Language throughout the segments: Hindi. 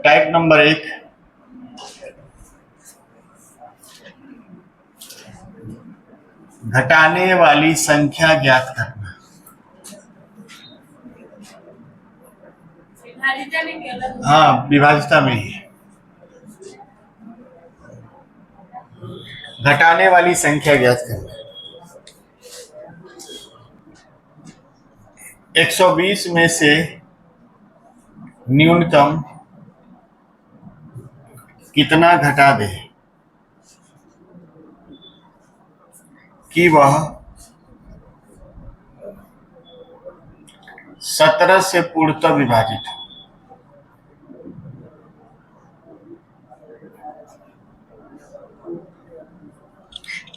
टाइप नंबर 1, घटाने वाली संख्या ज्ञात करना। हाँ, विभाजिता में ही घटाने वाली संख्या ज्ञात करना। 120 में से न्यूनतम कितना घटा दे कि वह 17 से पूर्णतः विभाजित हो।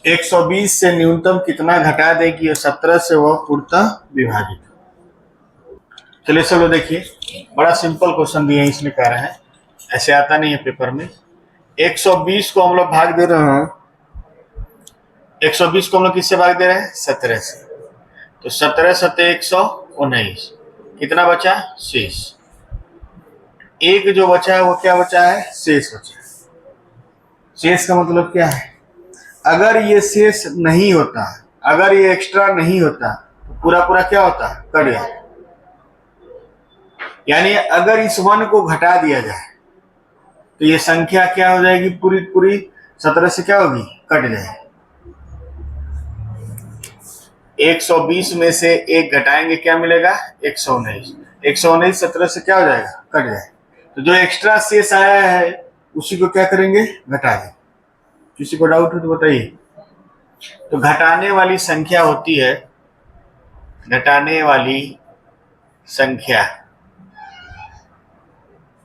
एक 120 से न्यूनतम कितना घटा दे कि 17 से वह पूर्णतः विभाजित हो। चलिए चलो देखिए, बड़ा सिंपल क्वेश्चन दिए हैं, इसलिए कह रहे हैं, ऐसे आता नहीं है पेपर में। 120 को हम लोग भाग दे रहे हैं, 120 को हम लोग किससे भाग दे रहे हैं? 17 से। तो 17 सत्ते 119, कितना बचा? शेष। एक जो बचा है वो क्या बचा है? शेष बचा है। शेष का मतलब क्या है? अगर ये शेष नहीं होता, अगर ये एक्स्ट्रा नहीं होता तो पूरा पूरा क्या होता? कट जाता। यानी अगर इस 1 को घटा दिया जाए तो ये संख्या क्या हो जाएगी? पूरी पूरी 17 से क्या होगी? कट जाएगी। 120 में से एक घटाएंगे, क्या मिलेगा? 119। 119 17 से क्या हो जाएगा? कट जाएगा। तो जो एक्स्ट्रा शेष आया है उसी को क्या करेंगे? घटा देंगे। किसी को डाउट हो तो बताइए। तो घटाने वाली संख्या होती है, घटाने वाली संख्या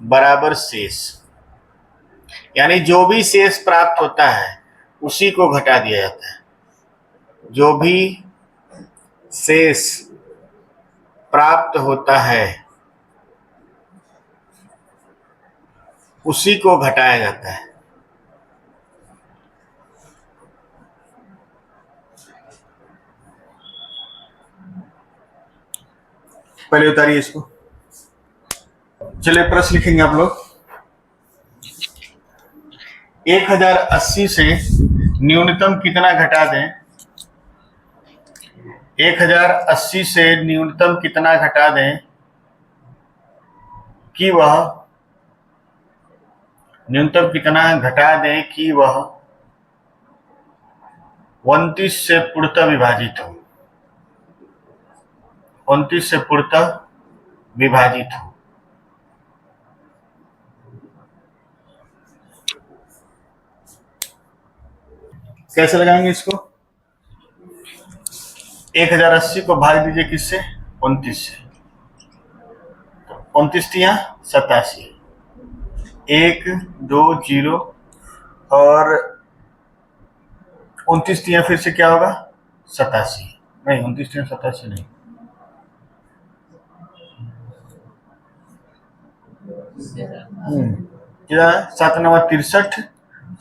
बराबर शेष, यानी जो भी शेष प्राप्त होता है उसी को घटा दिया जाता है। जो भी शेष प्राप्त होता है उसी को घटाया जाता है। पहले उतारिए इसको। चलिए प्रश्न लिखेंगे आप लोग। 1080 से न्यूनतम कितना घटा दें? 1080 से न्यूनतम कितना घटा दें कि वह न्यूनतम कितना घटा दें कि वह 29 से पूर्णतः विभाजित हो। 29 से पूर्णतः विभाजित हो। कैसे लगाएंगे इसको? 1080 को भाग दीजिए किससे? 29 से। 29 तिया 87, 1 2 0 और 29 तिया फिर से क्या होगा? 87। नहीं, 29 तिया 87 नहीं, क्या है? 7 9 63,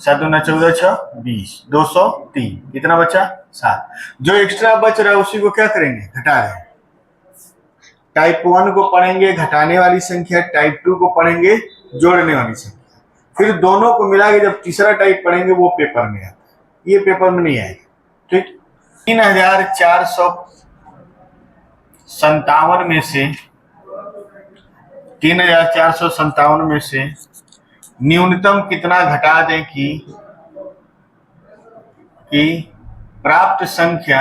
7 2 14 6 20, 203, कितना बचा? 7। जो एक्स्ट्रा बच रहा है उसी को क्या करेंगे? घटा देंगे। टाइप 1 को पढ़ेंगे घटाने वाली संख्या, टाइप 2 को पढ़ेंगे जोड़ने वाली संख्या, फिर दोनों को मिला के जब तीसरा टाइप पढ़ेंगे वो पेपर में आता है, ये पेपर में नहीं आएगा। ठीक। 3457 में से 3457 में से न्यूनतम कितना घटा दें कि प्राप्त संख्या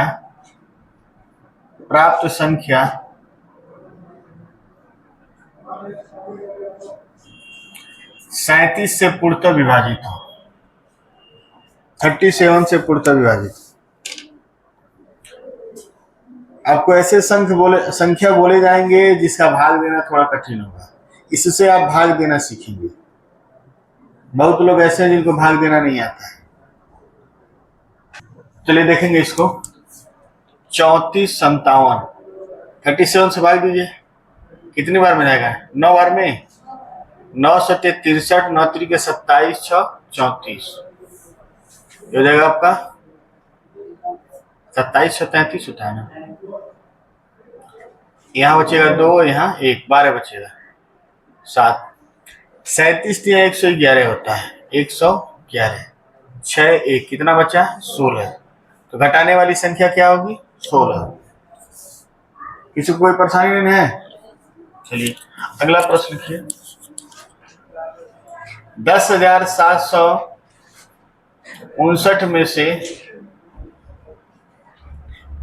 37 से पूर्णतः विभाजित हो। 37 से पूर्णतः विभाजित। आपको ऐसे संख्या बोले जाएंगे जिसका भाग देना थोड़ा कठिन होगा, इससे आप भाग देना सीखेंगे। बहुत लोग ऐसे हैं जिनको भाग देना नहीं आता है। चलिए देखेंगे इसको। 3457, 37 से भाग दीजिए, कितनी बार में जाएगा? 9 बार में। 9 सत्ते 63, 9 त्रिके 27, 6 34, हो जाएगा आपका 27 6 33 होता है ना। यहाँ बचेगा 2, यहाँ 1, 12 बचेगा 7। 37 या 111 होता है, 111, 6 1 कितना बचा 16। तो घटाने वाली संख्या क्या होगी 16। किसी को कोई परेशानी नहीं है? चलिए अगला प्रश्न लिखिए। 10,759 में से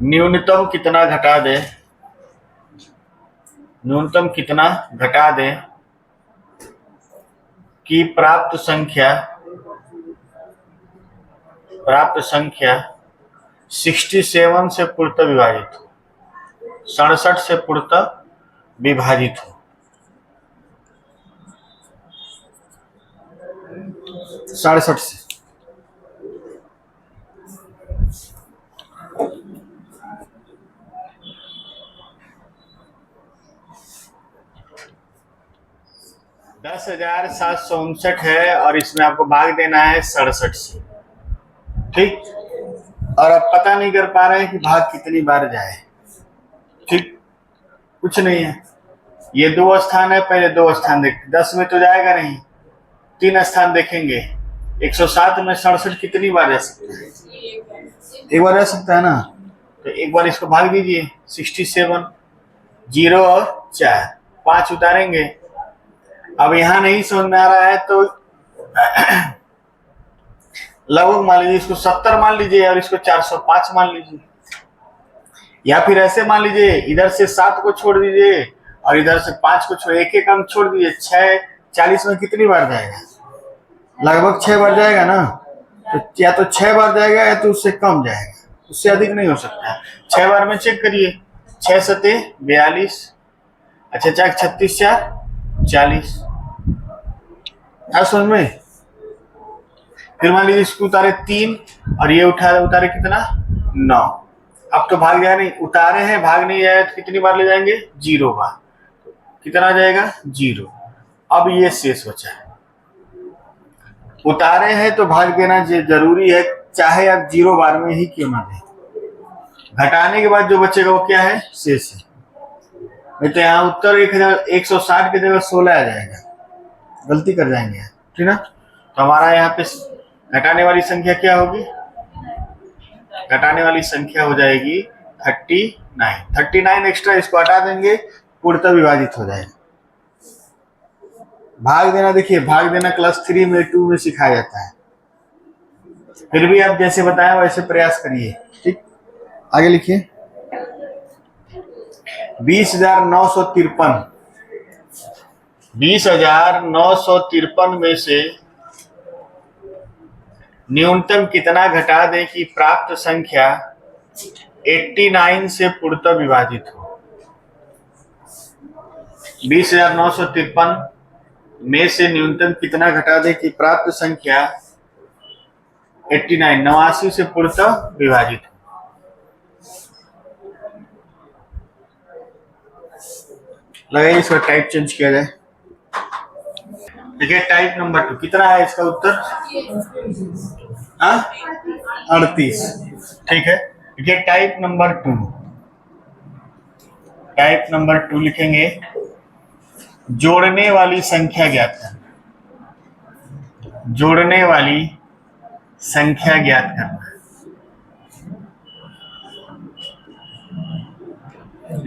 न्यूनतम कितना घटा दे, न्यूनतम कितना घटा दे कि प्राप्त संख्या 67 से पूर्णतः विभाजित हो, 67 से पूर्णतः विभाजित हो। 67 से। दस 10,759 है और इसमें आपको भाग देना है 67 से, ठीक। और अब पता नहीं कर पा रहे हैं कि भाग कितनी बार जाए, ठीक। कुछ नहीं है, ये 2 स्थान है, पहले 2 स्थान देख, 10 में तो जाएगा नहीं, 3 स्थान देखेंगे। 107 में 67 कितनी बार जा सकता है? एक बार जा सकता है ना। तो एक बार इसको भाग दीजिए, 67, 0 और 4, 5 उतारेंगे। अब यहाँ नहीं समझ में आ रहा है तो लगभग मान लीजिए इसको 70 मान लीजिए और इसको 405 मान लीजिए, या फिर ऐसे मान लीजिए इधर से 7 को छोड़ दीजिए और इधर से 5 को छोड़, एक एक अंक छोड़ दीजिए। 6 40 में कितनी बार जाएगा? लगभग 6 बार जाएगा ना। तो या तो 6 बार जाएगा या तो उससे कम जाएगा, उससे अधिक नहीं हो सकता। 6 बार में चेक करिए, 6 सते 42, अच्छा 4 36 4 40, समझ में। फिर मान लीजिए इसको उतारे 3 और ये उतारे कितना 9। अब तो भाग जाए नहीं, उतारे हैं भाग नहीं जाए तो कितनी बार ले जाएंगे 0 बार, कितना जाएगा 0। अब ये शेष बचा है, उतारे हैं तो भाग देना जरूरी है, चाहे आप 0 बार में ही क्यों ना दें। घटाने के बाद जो बचेगा वो क्या है शेष है। नहीं तो यहाँ उत्तर 160 की जगह 16 आ जाएगा, गलती कर जाएंगे, ठीक ना। तो हमारा यहाँ पे घटाने वाली संख्या क्या होगी? घटाने वाली संख्या हो जाएगी 39। 39 एक्स्ट्रा इसको हटा देंगे, पूर्णतः विभाजित हो जाएगा। भाग देना देखिए, भाग देना क्लास 3 में 2 में सिखाया जाता है, फिर भी आप जैसे बताया वैसे प्रयास करिए, ठीक। आगे लिखिए। 20,953, 20,953 में से न्यूनतम कितना घटा दें कि प्राप्त संख्या 89 से पूर्णतः विभाजित हो। 20,953 में से न्यूनतम कितना घटा दें कि प्राप्त संख्या 89 से पूर्णतः विभाजित हो। लगाइए इसका टाइप चेंज किया जाए। देखिए टाइप नंबर 2 कितना है इसका उत्तर? 38, ठीक है। देखिए टाइप नंबर 2, टाइप नंबर 2 लिखेंगे, जोड़ने वाली संख्या ज्ञात करना, जोड़ने वाली संख्या ज्ञात करना,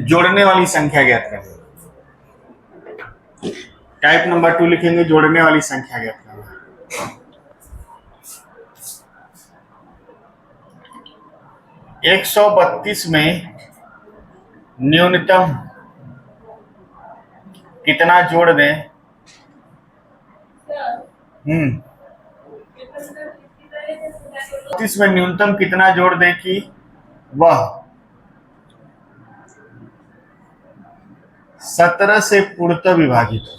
जोड़ने वाली संख्या ज्ञात करना। टाइप नंबर 2 लिखेंगे, जोड़ने वाली संख्या ज्ञात करना। 132 में न्यूनतम कितना जोड़ दें? 32 में न्यूनतम कितना जोड़ दें कि वह 17 से पूर्णतः विभाजित हो।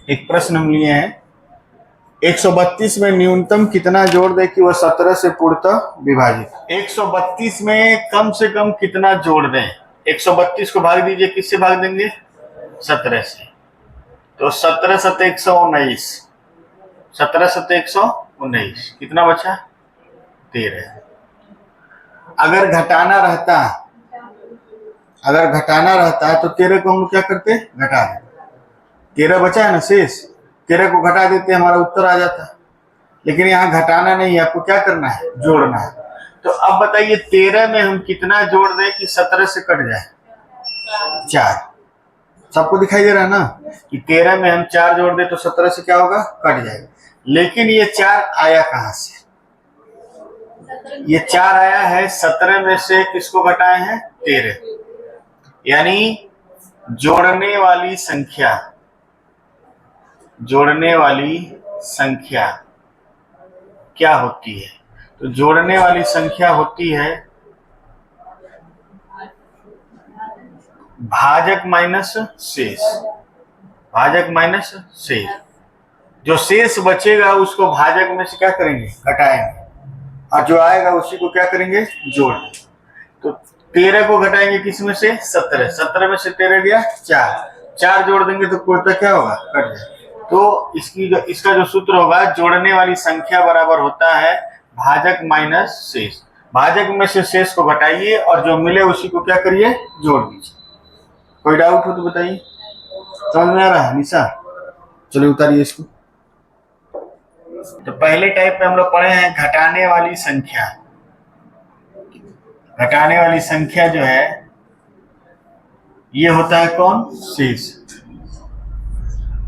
एक प्रश्न हम लिए हैं, 132 में न्यूनतम कितना जोड़ दे कि वह 17 से पूर्णतः विभाजित। 132 में कम से कम कितना जोड़ दें? 132 को भाग दीजिए, किससे भाग देंगे? 17 से। तो 17 सत्ते 119, 17 सत्ते 119, कितना बचा? 13। अगर घटाना रहता तो 13 को हम क्या करते, घटा देते। 13 बचा है ना शेष, 13 को घटा देते हमारा उत्तर आ जाता। लेकिन यहाँ घटाना नहीं है, आपको क्या करना है, जोड़ना है। तो अब बताइए 13 में हम कितना जोड़ दें कि 17 से कट जाए, 4। सबको दिखाई दे रहा है ना कि 13 में हम 4 जोड़ दें तो 17 से क्या होगा, कट जाएगा। लेकिन ये 4 आया कहां से, ये 4 आया है 17 में से किसको घटाए हैं, 13। यानी जोड़ने वाली संख्या क्या होती है, तो जोड़ने वाली संख्या होती है भाजक माइनस शेष, जो शेष बचेगा उसको भाजक में से क्या करेंगे, घटाएंगे, और जो आएगा उसी को क्या करेंगे, जोड़। तो 13 को घटाएंगे किस में से, 17 में से 13 गया 4 जोड़ देंगे तो कुल क्या होगा, कट जाए। तो इसका जो सूत्र होगा, जोड़ने वाली संख्या बराबर होता है भाजक माइनस शेष। भाजक में से शेष को घटाइए और जो मिले उसी को क्या करिए, जोड़ दीजिए। कोई डाउट हो तो बताइए, समझ में आ रहा है निशा? चलिए उतारिए इसको। तो पहले टाइप में हम लोग पढ़े हैं घटाने वाली संख्या जो है ये होता है कौन, शेष।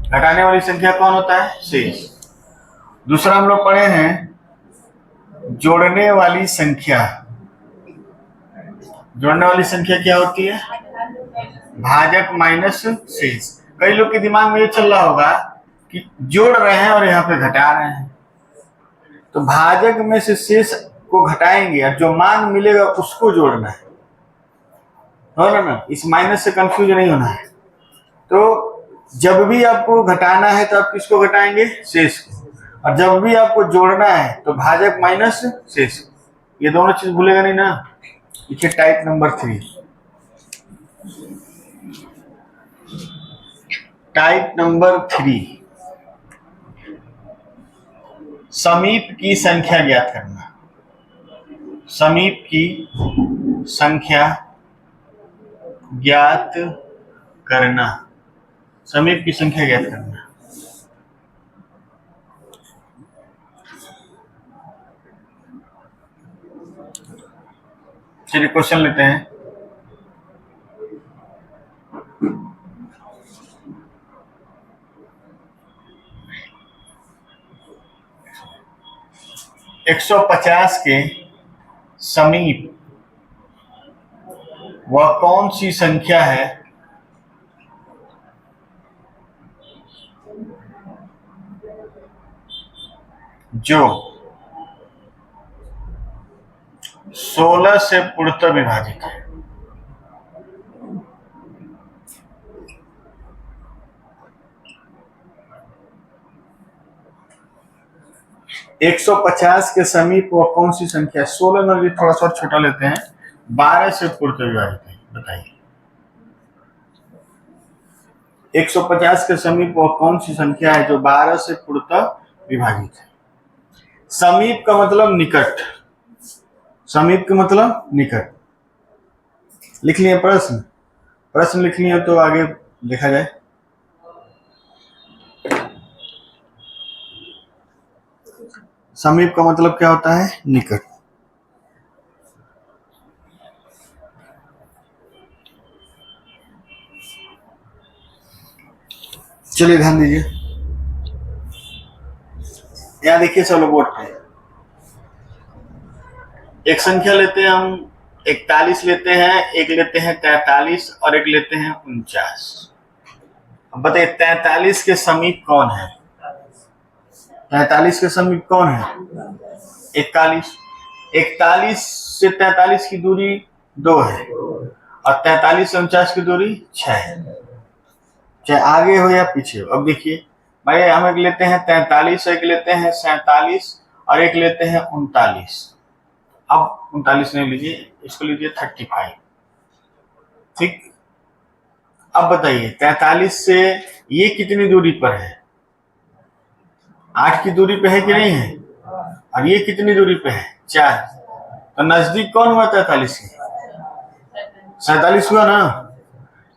घटाने वाली संख्या कौन होता है, शेष। दूसरा हम लोग पढ़े हैं जोड़ने वाली संख्या क्या होती है, भाजक माइनस शेष। कई लोग के दिमाग में ये चल रहा होगा कि जोड़ रहे हैं और यहाँ पे घटा रहे हैं, तो भाजक में से शेष को घटाएंगे और जो मान मिलेगा उसको जोड़ना है, हो ना? इस माइनस से कंफ्यूज नहीं होना है। तो जब भी आपको घटाना है तो आप किसको घटाएंगे, शेष को, और जब भी आपको जोड़ना है तो भाजक माइनस शेष। ये दोनों चीज भूलेगा नहीं ना। देखिए टाइप नंबर 3, समीप की संख्या ज्ञात करना। समीप की संख्या ज्ञात करना। चलिए क्वेश्चन लेते हैं। एक 150 के समीप वह कौन सी संख्या है जो 16 से पूर्णतः विभाजित है। एक 150 के समीप वह कौन सी संख्या, 16 में भी थोड़ा सा छोटा लेते हैं, 12 से पूर्णतः विभाजित है। बताइए 150 के समीप वह कौन सी संख्या है जो 12 से पूर्णतः विभाजित है। समीप का मतलब निकट, लिख लिए प्रश्न लिख लिए तो आगे देखा जाए। समीप का मतलब क्या होता है, निकट। चलिए ध्यान दीजिए, यहां देखिए सब लोग बोर्ड पे एक संख्या लेते हैं हम, 41 लेते हैं, एक लेते हैं 43 और एक लेते हैं 49। अब बताइए 43 के समीप कौन है, 43 के समीप कौन है, 41। 41 से 43 की दूरी 2 है और 43 से 49 की दूरी 6 है, चाहे आगे हो या पीछे हो। अब देखिए भाई हम एक लेते हैं 43, एक लेते हैं 47 और एक लेते हैं 39। अब 39 नहीं लीजिए, इसको लीजिए 35। ठीक, अब बताइए 43 से ये कितनी दूरी पर है, 8 की दूरी पे है कि नहीं है, और ये कितनी दूरी पे है, 4। तो नजदीक कौन हुआ 43 के? 47 हुआ ना।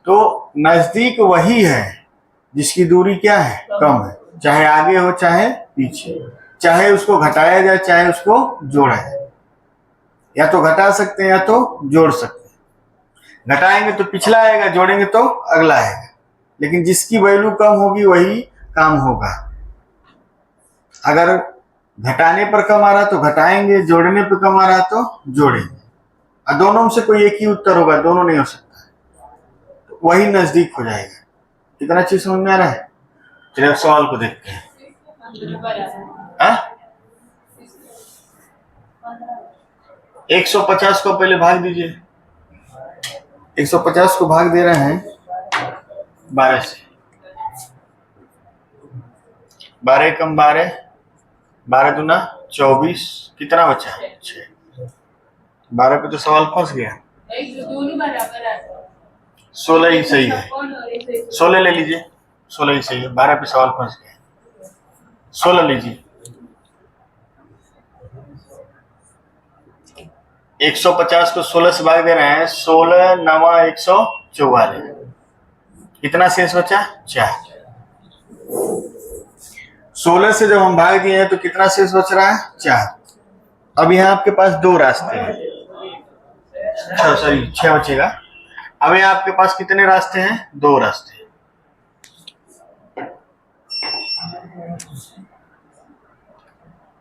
तो नजदीक वही है जिसकी दूरी क्या है, कम है, चाहे आगे हो चाहे पीछे, चाहे उसको घटाया जाए चाहे उसको जोड़ा जाए। या तो घटा सकते हैं या तो जोड़ सकते हैं। घटाएंगे तो पिछला आएगा, जोड़ेंगे तो अगला आएगा, लेकिन जिसकी वैल्यू कम होगी वही काम होगा। अगर घटाने पर कम आ रहा तो घटाएंगे, जोड़ने पर कम आ रहा तो जोड़ेंगे, और दोनों में से कोई एक ही उत्तर होगा, दोनों नहीं हो सकता, तो वही नजदीक हो जाएगा। कितना चीज समझ में आ रहा है? चलिए सवाल को देखते हैं। 150 को पहले भाग दीजिए। 150 को भाग दे रहे हैं 12 से। 12 कम 12, 12 दूना 24, कितना बचा? 6। 12 पे तो सवाल फंस गया। 16 ही सही है, 16 ले लीजिए, 16 ही सही है। 12 पे सवाल फंस गया, 16 लीजिए। 150 को 16 से भाग दे रहे हैं, 16 9 144, कितना शेष बचा? 4। 16 से जब हम भाग दिए हैं तो कितना शेष बच रहा है? 4। अब यहाँ आपके पास 2 रास्ते हैं, 6 बचेगा। अब यहाँ आपके पास कितने रास्ते हैं? 2 रास्ते।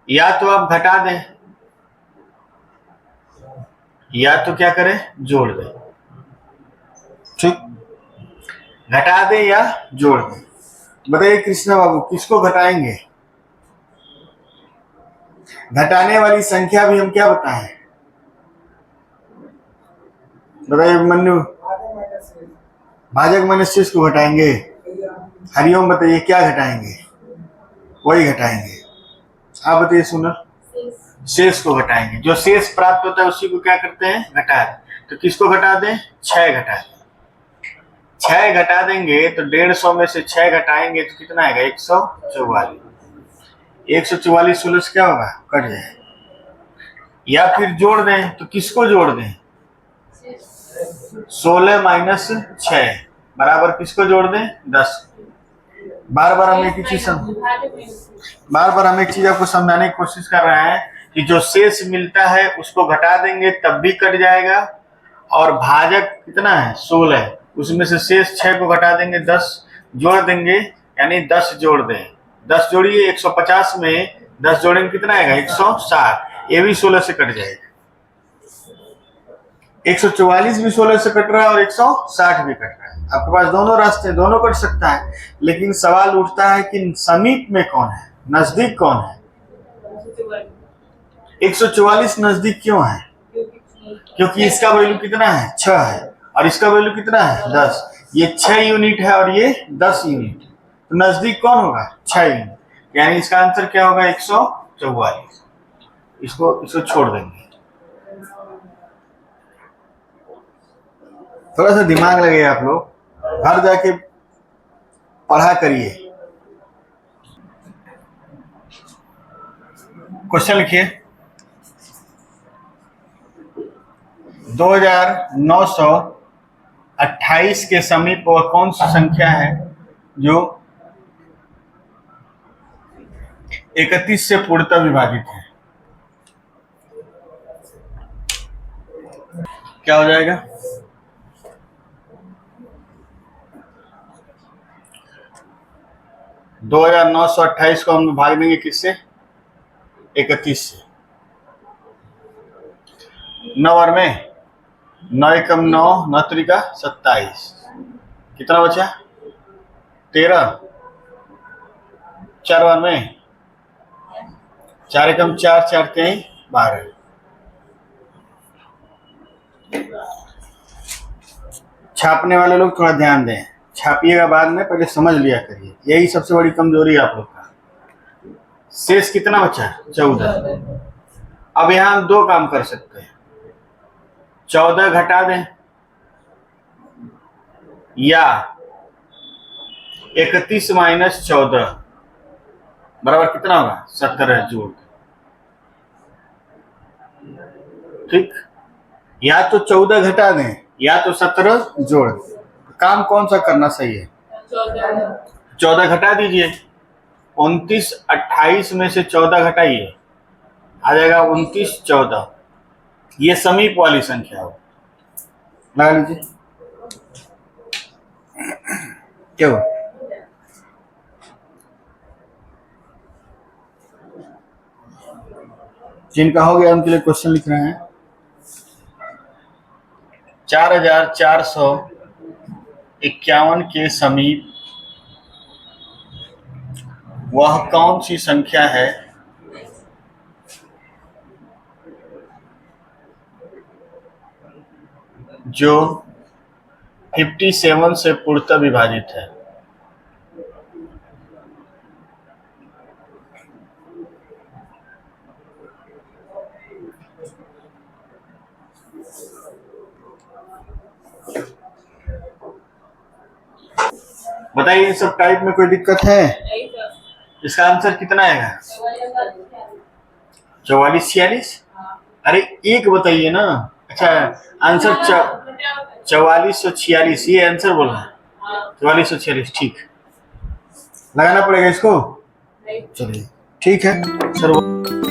या तो आप घटा दें, या तो क्या करें? जोड़ दें। ठीक, घटा दें या जोड़ दें। बताइए कृष्णा बाबू, किसको घटाएंगे? घटाने वाली संख्या भी हम क्या बताएं? बताइए मन्नू, भाजक माइनस शेष को घटाएंगे। हरिओम बताइए क्या घटाएंगे? वही घटाएंगे। आप बताइए सुनर, शेष को घटाएंगे। जो शेष प्राप्त होता है उसी को क्या करते हैं? घटा दें। तो किसको घटा दें? 6 घटा दें। 6 घटा देंगे तो 150 में से 6 घटाएंगे तो कितना आएगा? 144। 144 16 से क्या होगा? कट जाएगा। या फिर जोड़ दें, तो किसको जोड़ दें? 16 माइनस 6 बराबर किसको जोड़ दें? 10। बार बार हम एक चीज आपको समझाने की कोशिश कर रहे हैं कि जो शेष मिलता है उसको घटा देंगे तब भी कट जाएगा, और भाजक कितना है? 16, उसमें से शेष 6 को घटा देंगे, 10 जोड़ देंगे, यानी 10 जोड़ दें। 10 जोड़िए, 150 में 10 जोड़ेंगे कितना आएगा? 160। ये भी 16 से कट जाएगा। 144 भी 16 से कट रहा है और 160 भी कट रहा है। आपके पास दोनों रास्ते, दोनों कट सकता है, लेकिन सवाल उठता है कि समीप में कौन है, नजदीक कौन है? 144 नजदीक क्यों है? क्योंकि इसका वैल्यू कितना है? 6 है, और इसका वैल्यू कितना है? 10। ये 6 यूनिट है और ये 10 यूनिट, तो नजदीक कौन होगा? 6 यूनिट, यानी इसका आंसर क्या होगा? 144। इसको छोड़ देंगे। थोड़ा सा दिमाग लगे आप लोग, घर जाके पढ़ा करिए। क्वेश्चन लिखिए, 2928 के समीप वह कौन सी संख्या है जो 31 से पूर्णतः विभाजित है? क्या हो जाएगा? 2928 को हम भाग देंगे किससे? 31 से। 9 और में 9 एकम 9, 9 त्रिका 27, कितना बचा? 13। 4 बार में 4 एकम 4, 4 कहीं 12। छापने वाले लोग थोड़ा ध्यान दें, छापिएगा बाद में, पहले समझ लिया करिए, यही सबसे बड़ी कमजोरी आप लोग का। शेष कितना बचा? 14। अब यहां हम 2 काम कर सकते हैं, 14 घटा दें या 31 माइनस 14 बराबर कितना होगा? 17 जोड़। ठीक, या तो 14 घटा दें या तो 17 जोड़ दें। काम कौन सा करना सही है? 14 घटा दीजिए। 29 28 में से 14 घटाइए, आ जाएगा 29 14। ये समीप वाली संख्या हो, लगा लीजिए। क्या हुआ? जिनका हो गया उनके लिए क्वेश्चन लिख रहे हैं। 4451 के समीप वह कौन सी संख्या है जो 57 से पूर्णतः विभाजित है? बताइए, इन सब टाइप में कोई दिक्कत है? इसका आंसर कितना आएगा? 44 46। अरे एक बताइए ना। अच्छा, आंसर 4446, ये आंसर बोलना है। 4446, ठीक। लगाना पड़ेगा इसको। चलिए ठीक है सर।